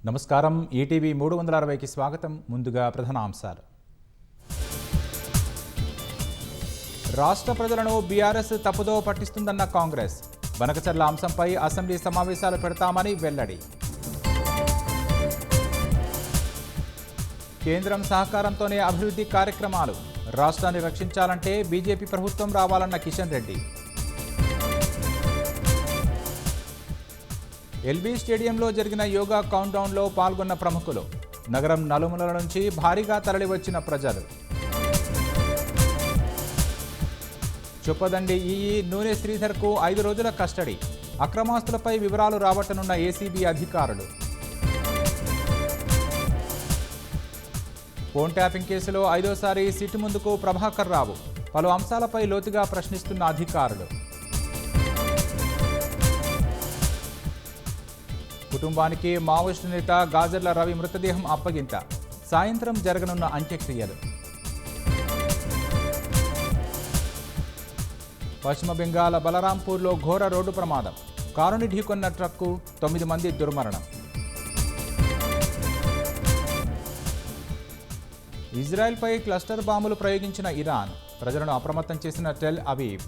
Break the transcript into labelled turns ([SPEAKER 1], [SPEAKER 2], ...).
[SPEAKER 1] నమస్కారం. ఈటీవీ 360కి స్వాగతం. ముందుగా ప్రధానాంశాలు. రాష్ట్ర ప్రజలను బీఆర్ఎస్ తప్పుదో పట్టిస్తుందన్న కాంగ్రెస్. బనకచర్ల అంశంపై అసెంబ్లీ సమావేశాలు పెడతామని వెల్లడి. కేంద్రం సహకారంతోనే అభివృద్ధి కార్యక్రమాలు. రాష్ట్రాన్ని రక్షించాలంటే బీజేపీ ప్రభుత్వం రావాలన్న కిషన్ రెడ్డి. ఎల్బీ స్టేడియంలో జరిగిన యోగా కౌంట్డౌన్లో పాల్గొన్న ప్రముఖులు. నగరం నలుమూలల నుంచి భారీగా తరలివచ్చిన ప్రజలు. చొప్పదండి ఈఈ నూనె శ్రీధర్కు 5 రోజుల కస్టడీ. అక్రమాస్తులపై వివరాలు రాబట్టనున్న ఏసీబీ అధికారులు. ఫోన్ ట్యాపింగ్ కేసులో 5వసారి సిట్ ముందుకు ప్రభాకర్ రావు. పలు అంశాలపై లోతుగా ప్రశ్నిస్తున్న అధికారులు. కుటుంబానికి మావోయిస్టు నేత గాజర్ల రవి మృతదేహం అప్పగింత. సాయంత్రం జరగనున్న అంత్యక్రియలు. పశ్చిమ బెంగాల్ బలరాంపూర్లో ఘోర రోడ్డు ప్రమాదం. కారుని ఢీకొన్న ట్రక్కు 9 మంది దుర్మరణం. ఇజ్రాయెల్పై క్లస్టర్ బాంబులు ప్రయోగించిన ఇరాన్. ప్రజలను అప్రమత్తం చేసిన టెల్ అవీవ్.